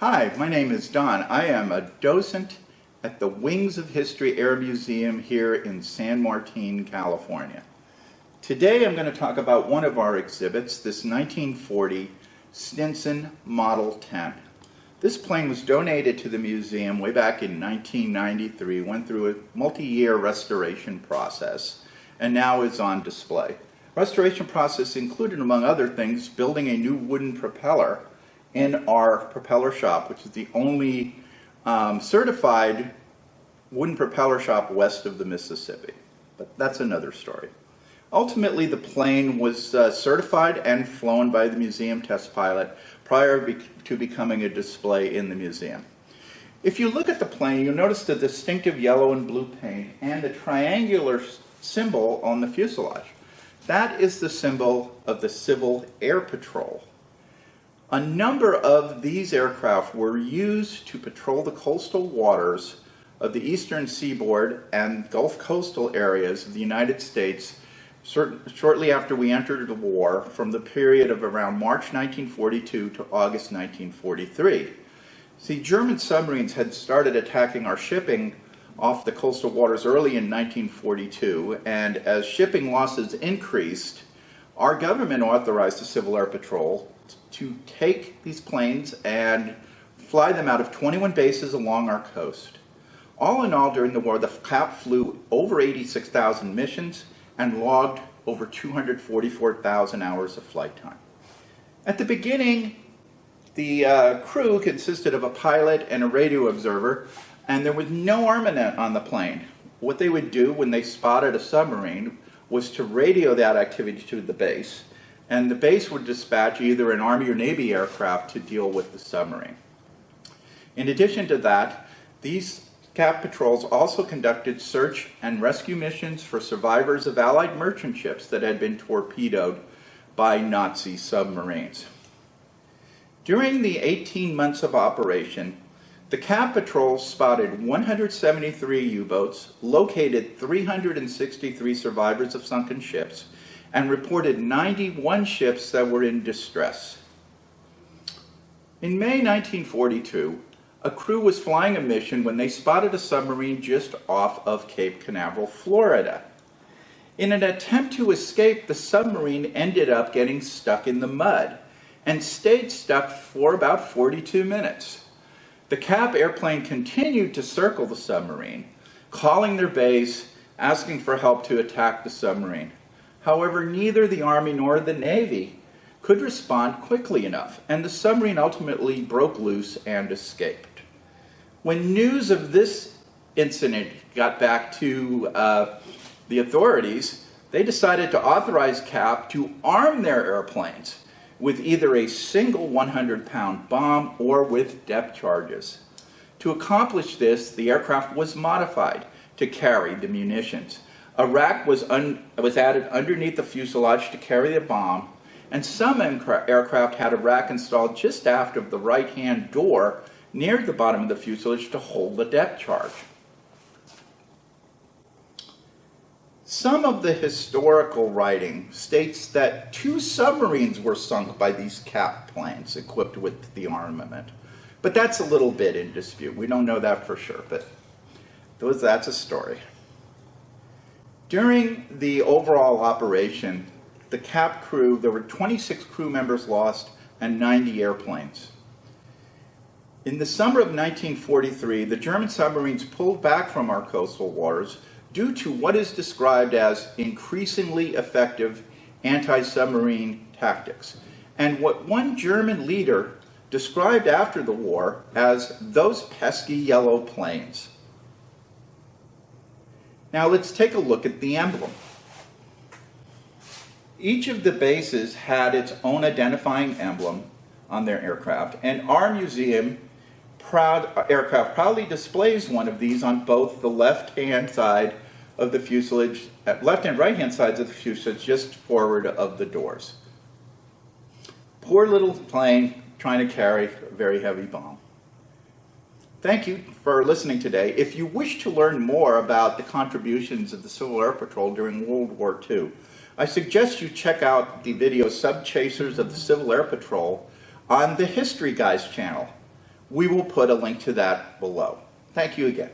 Hi, my name is Don. I am a docent at the Wings of History Air Museum here in San Martin, California. Today I'm going to talk about one of our exhibits, this 1940 Stinson Model 10. This plane was donated to the museum way back in 1993, went through a multi-year restoration process, and now is on display. Restoration process included, among other things, building a new wooden propeller in our propeller shop, which is the only certified wooden propeller shop west of the Mississippi. But that's another story. Ultimately, the plane was certified and flown by the museum test pilot prior to becoming a display in the museum. If you look at the plane, you'll notice the distinctive yellow and blue paint and the triangular symbol on the fuselage. That is the symbol of the Civil Air Patrol. A number of these aircraft were used to patrol the coastal waters of the eastern seaboard and Gulf coastal areas of the United States shortly after we entered the war, from the period of around March 1942 to August 1943. See, German submarines had started attacking our shipping off the coastal waters early in 1942, and as shipping losses increased, our government authorized the Civil Air Patrol to take these planes and fly them out of 21 bases along our coast. All in all, during the war, the CAP flew over 86,000 missions and logged over 244,000 hours of flight time. At the beginning, the crew consisted of a pilot and a radio observer, and there was no armament on the plane. What they would do when they spotted a submarine was to radio that activity to the base, and the base would dispatch either an Army or Navy aircraft to deal with the submarine. In addition to that, these CAP patrols also conducted search and rescue missions for survivors of Allied merchant ships that had been torpedoed by Nazi submarines. During the 18 months of operation, the CAP patrols spotted 173 U-boats, located 363 survivors of sunken ships, and reported 91 ships that were in distress. In May 1942, a crew was flying a mission when they spotted a submarine just off of Cape Canaveral, Florida. In an attempt to escape, the submarine ended up getting stuck in the mud and stayed stuck for about 42 minutes. The CAP airplane continued to circle the submarine, calling their base, asking for help to attack the submarine. However, neither the Army nor the Navy could respond quickly enough, and the submarine ultimately broke loose and escaped. When news of this incident got back to the authorities, they decided to authorize CAP to arm their airplanes with either a single 100-pound bomb or with depth charges. To accomplish this, the aircraft was modified to carry the munitions. A rack was added underneath the fuselage to carry the bomb, and some aircraft had a rack installed just aft of the right-hand door near the bottom of the fuselage to hold the depth charge. Some of the historical writing states that 2 submarines were sunk by these CAP planes equipped with the armament. But that's a little bit in dispute. We don't know that for sure, but that's a story. During the overall operation, the CAP crew, there were 26 crew members lost and 90 airplanes. In the summer of 1943, the German submarines pulled back from our coastal waters due to what is described as increasingly effective anti-submarine tactics, and what one German leader described after the war as those pesky yellow planes. Now let's take a look at the emblem. Each of the bases had its own identifying emblem on their aircraft, and our museum aircraft proudly displays one of these on both the left-hand side of the fuselage, left and right-hand sides of the fuselage, just forward of the doors. Poor little plane trying to carry a very heavy bomb. Thank you for listening today. If you wish to learn more about the contributions of the Civil Air Patrol during World War II, I suggest you check out the video Sub-Chasers of the Civil Air Patrol on the History Guys channel. we will put a link to that below. Thank you again.